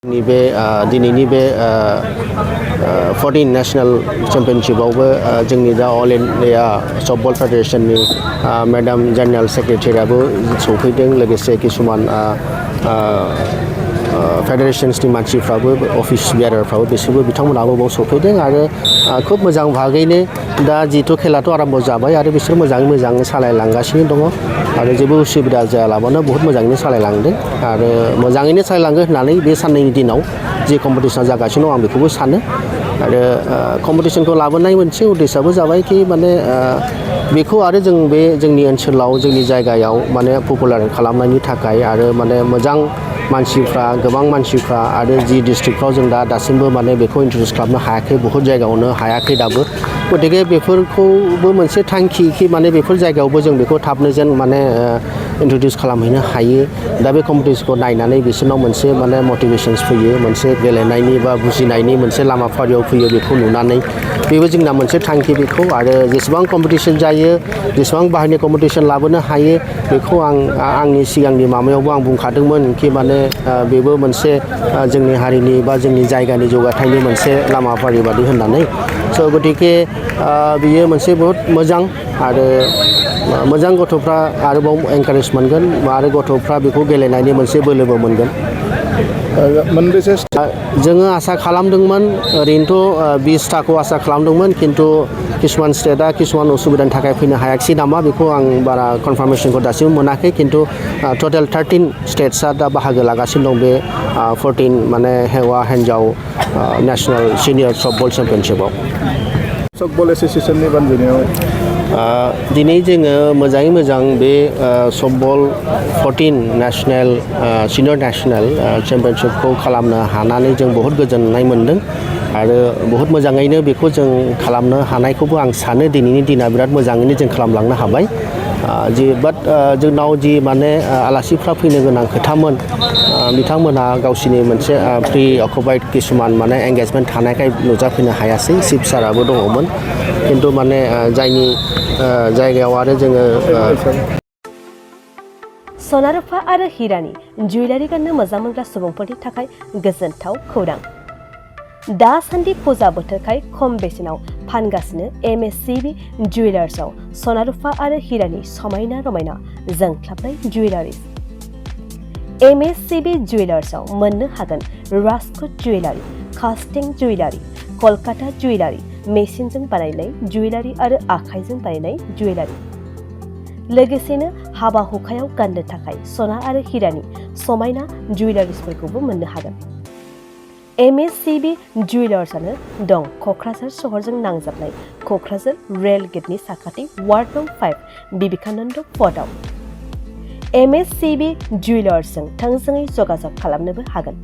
नैबे दिनैनि बे 14 नेशनल चेम्पियनशिपआवबो जोंनि दा अल इन्डिया सफ्टबल फेडारेशननि मेडाम जेनेरेल सेक्रेटारियाबो सौफैदों लोगोसे किसुमान फेडारेशन्सनि मानसिफ्राबो अफिस बियारारफ्राबो बिसोरबो बिथांमोनाबो बाव सौफैदों आरो खुब मोजां भागैनो दा जिथु खेलाथ' आरम्भ जाबाय आरो बिसोर मोजाङै सालायलांगासिनो दङ आरो जेबो उसुबिदा जायालाबानो बहुत मोजाङैनो सालायलांदों आरो मोजाङैनो सालायलांगोन होननानै बे साननैनि दिनाव जे कम्पिटिशना जागासिनो दं आं बेखौबो सानो आरो कम्पिटिशनखौ लाबोनाय मोनसे उद्देश्यआबो जाबाय कि माने बेखौ आरो जों बे जोंनि ओनसोलाव जोंनि जायगायाव माने पपुलार खालामनायनि थाखाय आरो माने मोजां मानसिफ्रा गोबां मानसिफ्रा आरो जि डिस्ट्रिक्टफ्राव जों दासिमबो माने बेखौ इन्ट्रडिउस खालामनो हायाखै बहुत जायगायावनो हायाखै दाबो गतिके बेफोरखौबो मोनसे थांखि कि माने बेफोर जायगायावबो जों बेखौ थाबनो जेन माने इन्ट्रडिउस खालामहैनो हायो दा बे कम्पिटिशनखौ नायनानै बिसोरनाव मोनसे माने मटिभेशन्स फैयो मोनसे गेलेनायनि बा बुजिनायनि मोनसे लामा फारियाव फैयो बेखौ नुनानै बेबो जोंना मोनसे थांखि बेखौ आरो जेसेबां कम्पिटिशन जायो जेसेबां बाहेरनि कम्पिटिशन लाबोनो हायो बेखौ आंनि सिगांनि माबायावबो आं बुंखादोंमोन कि माने बेबो मोनसे जोंनि हारिनि बा जोंनि जायगानि जौगाथायनि मोनसे लामा फारि बादि होननानै स' गतिके बियो मोनसे बहुत मोजां आरो मोजां गथ'फ्रा आरोबाव एनकारेज मोनगोन आरो गथ'फ्रा बेखौ गेलेनायनि मोनसे बोलोबो मोनगोन मोनबेसे जोङो आसा खालामदोंमोन ओरैनोथ' 20थाखौ आसा खालामदोंमोन खिन्थु किसुमान स्टेटआ किसुमान उसुबिदानि थाखाय फैनो हायाखिसै नामा बेखौ आं बारा कनफार्मेशनखौ दासिमबो मोनाखै खिन्थु टटेल 13 स्टेट्सआ दा बाहागो लागासिनो दं बे 14 माने हौवा हिन्जाव नेशनेल सिनियर सफ्टबल चेम्पियनशिपआव सफ्टबल एस'सिएशननि बानजायनायाव दिनै जोङो मोजाङै मोजां बे सफ्टबल 14 नेशनेल सिनियर नेशनेल चेम्पियनशिपखौ खालामनो हानानै जों बहुत गोजोननाय मोन्दों आरो बहुत मोजाङैनो बेखौ जों खालामनो हानायखौबो आं सानो दिनैनि दिना बिराद मोजाङैनो जों खालामलांनो हाबाय जोंनाव जि माने आलासिफ्रा फैनो गोनां खोथामोन बिथांमोना गावसिनि मोनसे प्रि अकुपाइड किसुमान माने एंगेजमेन्ट थानायखाय नुजाफैनो हायासै चिफ साराबो दङमोन खिन्थु माने जायनि जायगायाव आरो जोङो सना रुफा आरो हिरानि जुवेलारि गाननो मोजां मोनग्रा सुबुंफोरनि थाखाय गोजोनथाव खौरां दासान्दि फुजा बोथोरखाय खम बेसेनाव फानगासिनो MSCB जुवेलार्सआव सना रुफा आरो हिरानि समायना रमायना जोंख्लाबनाय जुवेलारिज MSCB जुवेलार्सआव मोननो हागोन राजकोट जुवेलारि कास्टिं जुवेलारि कलकाता जुवेलारि मेसिनजों बानायनाय जुवेलारि आरो आखाइजों बानायनाय जुवेलारि लोगोसेनो हाबा हुखायाव गाननो थाखाय सना आरो हिरानि समायना जुवेलारिसफोरखौबो मोननो हागोन MSCB जुवेलार्सआनो दं क'क्राझार सहरजों नांजाबनाय क'क्राझार रेल गेटनि साखाथि वार्ड नं 5 बिबेकानन्द पथआव MSCB जुवेलार्सजों थोंजोङै जगाजग खालामनोबो हागोन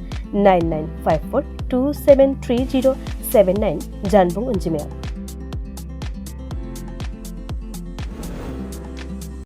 9954273079 जानबुं अनजिमायाव